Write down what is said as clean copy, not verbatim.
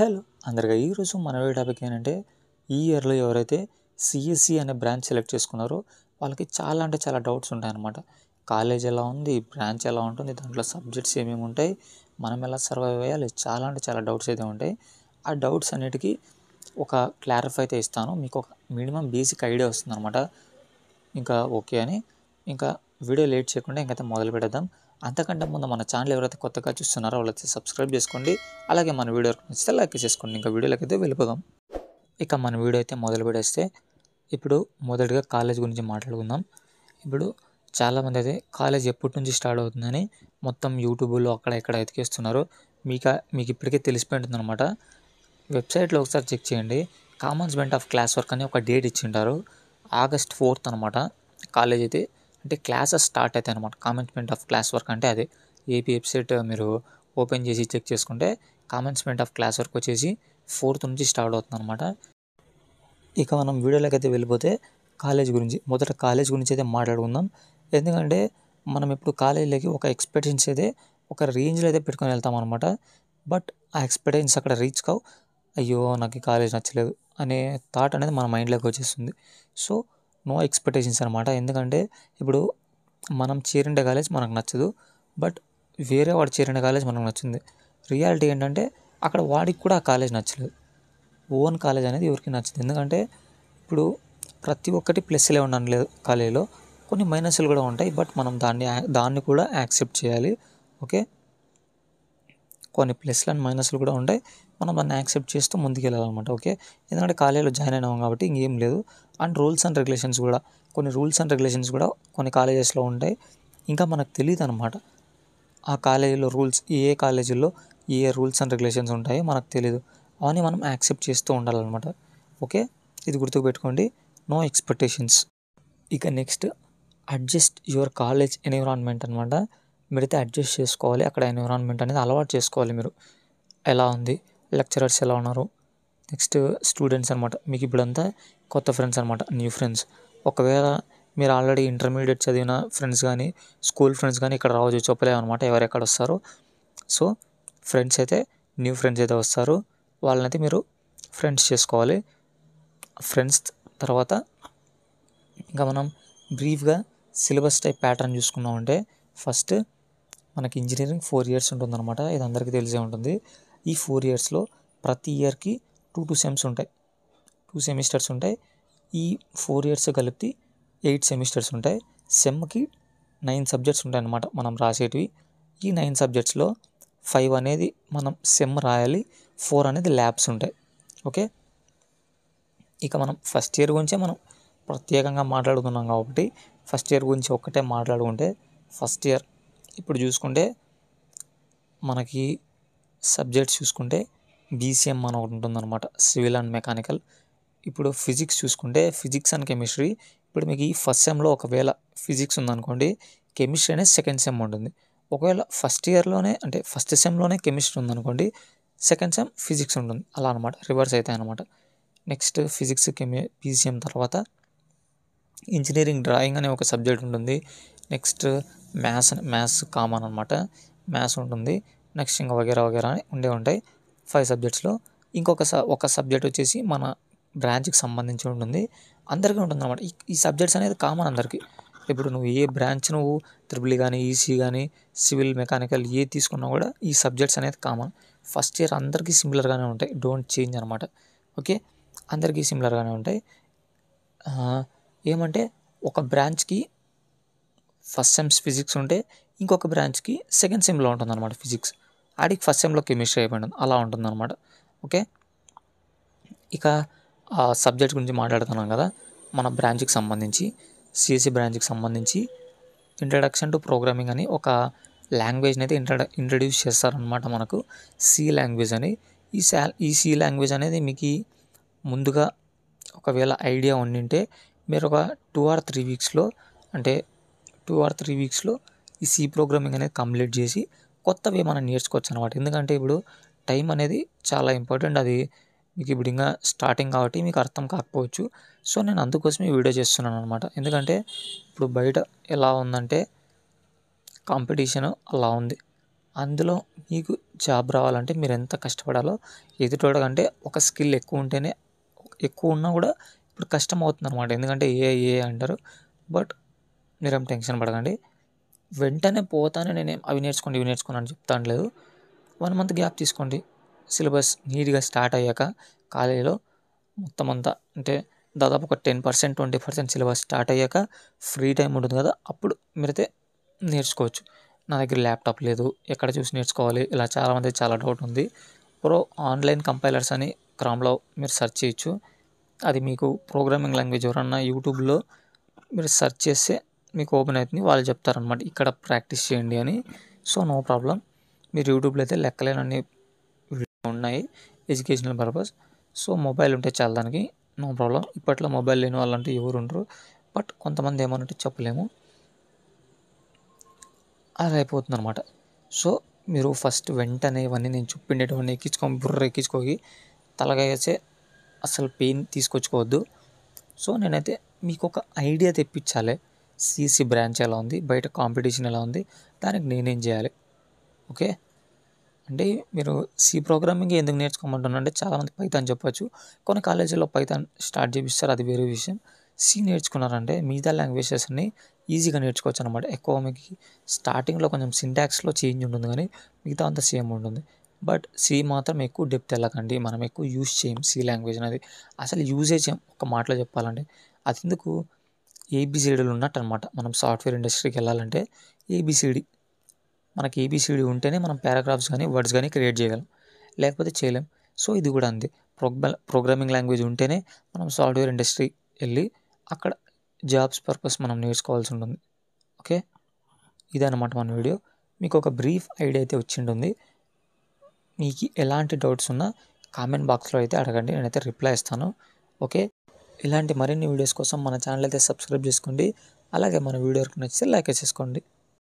Hello అందరికీ ఈరోజు మన వీడియో టాపిక్ ఏంటంటే ఈ ఇయర్లో ఎవరైతే సిఎస్సి అనే బ్రాంచ్ సెలెక్ట్ చేసుకున్నారో వాళ్ళకి చాలా డౌట్స్ ఉంటాయన్నమాట. కాలేజ్ ఎలా ఉంది, బ్రాంచ్ ఎలా ఉంటుంది, దాంట్లో సబ్జెక్ట్స్ ఏమేమి ఉంటాయి, మనం ఎలా సర్వైవ్ అయ్యాలి, చాలా డౌట్స్ అయితే ఉంటాయి. ఆ డౌట్స్ అన్నిటికీ ఒక క్లారిఫై అయితే ఇస్తాను. మీకు ఒక మినిమం బేసిక్ ఐడియా వస్తుంది అనమాట. ఇంకా ఓకే అని ఇంకా వీడియో లేట్ చేయకుండా ఇంకైతే మొదలు పెడదాం. అంతకంటే ముందు మన ఛానల్ ఎవరైతే కొత్తగా చూస్తున్నారో వాళ్ళైతే సబ్స్క్రైబ్ చేసుకోండి. అలాగే మన వీడియో నచ్చితే లైక్ చేసుకోండి. ఇంకా వీడియోలోకి అయితే వెళ్ళిపోదాం. ఇక మన వీడియో అయితే మొదలు పెడేస్తే ఇప్పుడు మొదటిగా కాలేజ్ గురించి మాట్లాడుకుందాం. ఇప్పుడు చాలామంది అయితే కాలేజ్ ఎప్పటి నుంచి స్టార్ట్ అవుతుందని మొత్తం యూట్యూబ్లో అక్కడ ఇక్కడ ఎతికేస్తున్నారు. మీకు ఇప్పటికే తెలిసిపోయింటుంది అనమాట. వెబ్సైట్లో ఒకసారి చెక్ చేయండి. కామన్స్మెంట్ ఆఫ్ క్లాస్ వర్క్ అని ఒక డేట్ ఇచ్చింటారు. August 4th అనమాట. కాలేజ్ అయితే అంటే క్లాసెస్ స్టార్ట్ అవుతాయి అనమాట. కామన్స్మెంట్ ఆఫ్ క్లాస్ వర్క్ అంటే అదే. ఏపీ వెబ్సైట్ మీరు ఓపెన్ చేసి చెక్ చేసుకుంటే కామన్స్మెంట్ ఆఫ్ క్లాస్ వర్క్ వచ్చేసి 4th నుంచి స్టార్ట్ అవుతుంది అనమాట. ఇక మనం వీడియోలోకి అయితే వెళ్ళిపోతే మొదట కాలేజ్ గురించి అయితే మాట్లాడుకుందాం. ఎందుకంటే మనం ఇప్పుడు కాలేజీలోకి ఒక ఎక్స్పెక్టేషన్స్ అయితే ఒక రేంజ్లో అయితే పెట్టుకొని వెళ్తాం అనమాట. బట్ ఆ ఎక్స్పెక్టేషన్స్ అక్కడ రీచ్ కావు. అయ్యో నాకు ఈ కాలేజ్ నచ్చలేదు అనే థాట్ అనేది మన మైండ్లోకి వచ్చేస్తుంది. సో నో ఎక్స్పెక్టేషన్స్ అనమాట. ఎందుకంటే ఇప్పుడు మనం చేరిండే కాలేజ్ మనకు నచ్చదు, బట్ వేరే వాడు చేరిన కాలేజ్ మనకు నచ్చింది. రియాలిటీ ఏంటంటే అక్కడ వాడికి కూడా ఆ కాలేజ్ నచ్చలేదు. ఓన్ కాలేజ్ అనేది ఎవరికి నచ్చదు. ఎందుకంటే ఇప్పుడు ప్రతి ఒక్కటి ప్లస్లే ఉండలేదు కాలేజీలో, కొన్ని మైనస్లు కూడా ఉంటాయి. బట్ మనం దాన్ని కూడా యాక్సెప్ట్ చేయాలి. ఓకే, కొన్ని ప్లస్లు అండ్ మైనస్లు కూడా ఉంటాయి. మనం దాన్ని యాక్సెప్ట్ చేస్తూ ముందుకు వెళ్ళాలన్నమాట. ఓకే, ఎందుకంటే కాలేజీలో జాయిన్ అయినాం కాబట్టి ఇంకేం లేదు. అండ్ రూల్స్ అండ్ రెగ్యులేషన్స్ కూడా కొన్ని కాలేజెస్లో ఉంటాయి. ఇంకా మనకు తెలియదు అనమాట ఆ కాలేజీలో రూల్స్, ఏ కాలేజీల్లో ఏ రూల్స్ అండ్ రెగ్యులేషన్స్ ఉంటాయో మనకు తెలియదు. అవన్నీ మనం యాక్సెప్ట్ చేస్తూ ఉండాలన్నమాట. ఓకే, ఇది గుర్తుపెట్టుకోండి. No expectations. ఇక next adjust your college environment అనమాట. మీరైతే అడ్జస్ట్ చేసుకోవాలి. అక్కడ ఎన్విరాన్మెంట్ అనేది అలవాటు చేసుకోవాలి. మీరు ఎలా ఉంది, లెక్చరర్స్ ఎలా ఉన్నారు, నెక్స్ట్ స్టూడెంట్స్ అనమాట. మీకు ఇప్పుడంతా కొత్త ఫ్రెండ్స్ అనమాట, న్యూ ఫ్రెండ్స్. ఒకవేళ మీరు ఆల్రెడీ ఇంటర్మీడియట్ చదివిన ఫ్రెండ్స్ కానీ స్కూల్ ఫ్రెండ్స్ కానీ ఇక్కడ రావచ్చు, చెప్పలేము అనమాట ఎవరెక్కడ వస్తారో. సో ఫ్రెండ్స్ అయితే న్యూ ఫ్రెండ్స్ అయితే వస్తారు, వాళ్ళనైతే మీరు ఫ్రెండ్స్ చేసుకోవాలి. ఫ్రెండ్స్ తర్వాత ఇంకా మనం బ్రీఫ్గా సిలబస్ టైప్ ప్యాటర్న్ చూసుకున్నామంటే ఫస్ట్ మనకి ఇంజనీరింగ్ 4 years ఉంటుందన్నమాట. ఇది అందరికీ తెలిసే ఉంటుంది. ఈ 4 yearsలో ప్రతి ఇయర్కి 2 సెమ్స్ ఉంటాయి, 2 సెమిస్టర్స్ ఉంటాయి. ఈ 4 years కలిపి 8 సెమిస్టర్స్ ఉంటాయి. సెమ్కి 9 సబ్జెక్ట్స్ ఉంటాయి అన్నమాట మనం రాసేటివి. ఈ 9 సబ్జెక్ట్స్లో 5 అనేది మనం సెమ్ రాయాలి, 4 అనేది ల్యాబ్స్ ఉంటాయి. ఓకే, ఇక మనం ఫస్ట్ ఇయర్ గురించే మనం ప్రత్యేకంగా మాట్లాడుతున్నాం కాబట్టి ఫస్ట్ ఇయర్ గురించి ఒక్కటే మాట్లాడుకుంటే, ఫస్ట్ ఇయర్ ఇప్పుడు చూసుకుంటే మనకి సబ్జెక్ట్స్ చూసుకుంటే బీసీఎం అని ఒకటి ఉంటుందన్నమాట, సివిల్ అండ్ మెకానికల్. ఇప్పుడు ఫిజిక్స్ చూసుకుంటే ఫిజిక్స్ అండ్ కెమిస్ట్రీ. ఇప్పుడు మీకు ఈ ఫస్ట్ సెమ్లో ఒకవేళ ఫిజిక్స్ ఉందనుకోండి, కెమిస్ట్రీ అనేది సెకండ్ సెమ్ ఉంటుంది. ఒకవేళ ఫస్ట్ ఇయర్లోనే అంటే ఫస్ట్ సెమ్లోనే కెమిస్ట్రీ ఉందనుకోండి, సెకండ్ సెమ్ ఫిజిక్స్ ఉంటుంది. అలా అనమాట, రివర్స్ అవుతాయి అనమాట. నెక్స్ట్ ఫిజిక్స్ పీసీఎం తర్వాత ఇంజనీరింగ్ డ్రాయింగ్ అనే ఒక సబ్జెక్ట్ ఉంటుంది. నెక్స్ట్ మ్యాథ్స్ కామన్ అనమాట, మ్యాథ్స్ ఉంటుంది. నెక్స్ట్ ఇంకా వగేరా అని ఉంటాయి 5 సబ్జెక్ట్స్లో. ఒక సబ్జెక్ట్ వచ్చేసి మన బ్రాంచ్కి సంబంధించి ఉంటుంది, అందరికీ ఉంటుంది అనమాట. ఈ సబ్జెక్ట్స్ అనేది కామన్ అందరికీ. ఇప్పుడు నువ్వు ఏ బ్రాంచ్ ట్రిపుల్ కానీ ఈసీ కానీ సివిల్ మెకానికల్ ఏ తీసుకున్నా కూడా ఈ సబ్జెక్ట్స్ అనేది కామన్. ఫస్ట్ ఇయర్ అందరికీ సిమిలర్గానే ఉంటాయి, డోంట్ చేంజ్ అనమాట. ఓకే, అందరికీ సిమిలర్గానే ఉంటాయి. ఏమంటే ఒక బ్రాంచ్కి ఫస్ట్ సెమ్స్ ఫిజిక్స్ ఉంటే ఇంకొక బ్రాంచ్కి సెకండ్ సెమ్లో ఉంటుంది అనమాట ఫిజిక్స్. ఆడికి ఫస్ట్ సెమ్లో కెమిస్ట్రీ అయిపోయింది, అలా ఉంటుంది అనమాట. ఓకే, ఇక ఆ సబ్జెక్ట్ గురించి మాట్లాడుతున్నాం కదా, మన బ్రాంచ్కి సంబంధించి సిఎస్సి బ్రాంచ్కి సంబంధించి ఇంట్రడక్షన్ టు ప్రోగ్రామింగ్ అని ఒక లాంగ్వేజ్ని అయితే ఇంట్రడ్యూస్ చేస్తారనమాట మనకు, సి లాంగ్వేజ్ అని. ఈ సి లాంగ్వేజ్ అనేది మీకు ముందుగా ఒకవేళ ఐడియా ఉండింటే మీరు ఒక 2 or 3 వీక్స్లో అంటే 2 or 3 వీక్స్లో ఈ సి ప్రోగ్రామింగ్ అనేది కంప్లీట్ చేసి కొత్తవి మనం నేర్చుకోవచ్చు అనమాట. ఎందుకంటే ఇప్పుడు టైం అనేది చాలా ఇంపార్టెంట్. అది మీకు ఇప్పుడు ఇంకా స్టార్టింగ్ కాబట్టి మీకు అర్థం కాకపోవచ్చు. సో నేను అందుకోసమే వీడియో చేస్తున్నాను అనమాట. ఎందుకంటే ఇప్పుడు బయట ఎలా ఉందంటే కాంపిటీషన్ అలా ఉంది. అందులో మీకు జాబ్ రావాలంటే మీరు ఎంత కష్టపడాలో ఎదుటోడికంటే ఒక స్కిల్ ఎక్కువ ఉంటేనే ఎక్కువ ఉన్నా కూడా ఇప్పుడు కష్టం అవుతుందన్నమాట. ఎందుకంటే ఏ అంటారు. బట్ మీరేం టెన్షన్ పడకండి. వెంటనే పోతానే నేనేం అవి నేర్చుకోండి ఇవి నేర్చుకోండి అని చెప్తాను. 1 మంత్ గ్యాప్ తీసుకోండి. సిలబస్ నీట్‌గా స్టార్ట్ అయ్యాక కాలేజీలో మొత్తం అంతా అంటే దాదాపు ఒక 10%, 20% సిలబస్ స్టార్ట్ అయ్యాక ఫ్రీ టైం ఉంటుంది కదా! అప్పుడు మీరైతే నేర్చుకోవచ్చు. నా దగ్గర ల్యాప్‌టాప్ లేదు. ఎక్కడ చూసి నేర్చుకోవాలి? ఇలా చాలామందికి చాలా డౌట్ ఉంది. ఆన్‌లైన్ కంపైలర్స్ అని క్రోమ్‌లో మీరు సెర్చ్ చేయొచ్చు. అది మీకు ప్రోగ్రామింగ్ లాంగ్వేజ్ ఎవరన్నా యూట్యూబ్‌లో మీరు సెర్చ్ చేస్తే మీకు ఓపెన్ అవుతుంది. వాళ్ళు చెప్తారనమాట. ఇక్కడ ప్రాక్టీస్ చేయండి అని. So, no problem. మీరు యూట్యూబ్‌లో అయితే లెక్కలేనన్ని ఉన్నాయి ఎడ్యుకేషనల్ పర్పస్. సో, మొబైల్ ఉంటే చాలు దానికి. No problem. ఇప్పట్లో మొబైల్ లేని వాళ్ళంటూ ఎవరు ఉండరు. బట్ కొంతమంది ఏమనంటే చెప్పలేము. అలా అయిపోతుందనమాట. సో, మీరు ఫస్ట్ వెంటనే ఇవన్నీ నేను చెప్పిండేటివన్నీ బుర్ర ఎక్కించుకోకి తలకాయసే అసలు పెయిన్ తీసుకొచ్చుకోవద్దు. సో, నేనైతే మీకొక ఐడియా తెప్పించాలి. సీసీ బ్రాంచ్ ఎలా ఉంది? బయట కాంపిటీషన్ ఎలా ఉంది? దానికి నేనేం చేయాలి? ఓకే. అంటే మీరు సి ప్రోగ్రామింగ్ ఎందుకు నేర్చుకోమంటున్నా అంటే చాలామంది పైథాన్ చెప్పొచ్చు. కొన్ని కాలేజీల్లో పైథాన్ స్టార్ట్ చేపిస్తారు. అది వేరే విషయం. సి నేర్చుకున్నారంటే మిగతా లాంగ్వేజెస్ అన్నీ ఈజీగా నేర్చుకోవచ్చు అనమాట. ఎక్కువ మీకు స్టార్టింగ్లో కొంచెం సింటాక్స్లో చేంజ్ ఉంటుంది కానీ మిగతా అంతా సేమ్ ఉంటుంది. బట్ సి మాత్రం ఎక్కువ డెప్త్ వెళ్ళకండి. మనం ఎక్కువ యూజ్ చేయం సి లాంగ్వేజ్ అనేది. అసలు యూజే చేయం ఒక మాటలో చెప్పాలంటే. అది ఎందుకు ఏబిసిడీలు ఉన్నట్టు అనమాట. మనం సాఫ్ట్వేర్ ఇండస్ట్రీకి వెళ్ళాలంటే ఏబిసిడి మనకి ఏబిసిడి ఉంటేనే మనం పారాగ్రాఫ్స్ కానీ వర్డ్స్ కానీ క్రియేట్ చేయగలం. లేకపోతే చేయలేం. సో, ఇది కూడా అంతే. ప్రోగ్రామింగ్ లాంగ్వేజ్ ఉంటేనే మనం సాఫ్ట్వేర్ ఇండస్ట్రీ వెళ్ళి అక్కడ జాబ్స్ పర్పస్ మనం నేర్చుకోవాల్సి ఉంటుంది. ఓకే. ఇదన్నమాట మన వీడియో. మీకు ఒక బ్రీఫ్ ఐడియా అయితే వచ్చింటుంది. మీకు ఎలాంటి డౌట్స్ ఉన్నా కామెంట్ బాక్స్లో అయితే అడగండి. నేనైతే రిప్లై ఇస్తాను. ఓకే. ఇలాంటి మరిన్ని వీడియోస్ కోసం మన ఛానల్ అయితే సబ్స్క్రైబ్ చేసుకోండి. అలాగే మన వీడియో నచ్చితే లైక్ చేసుకోండి.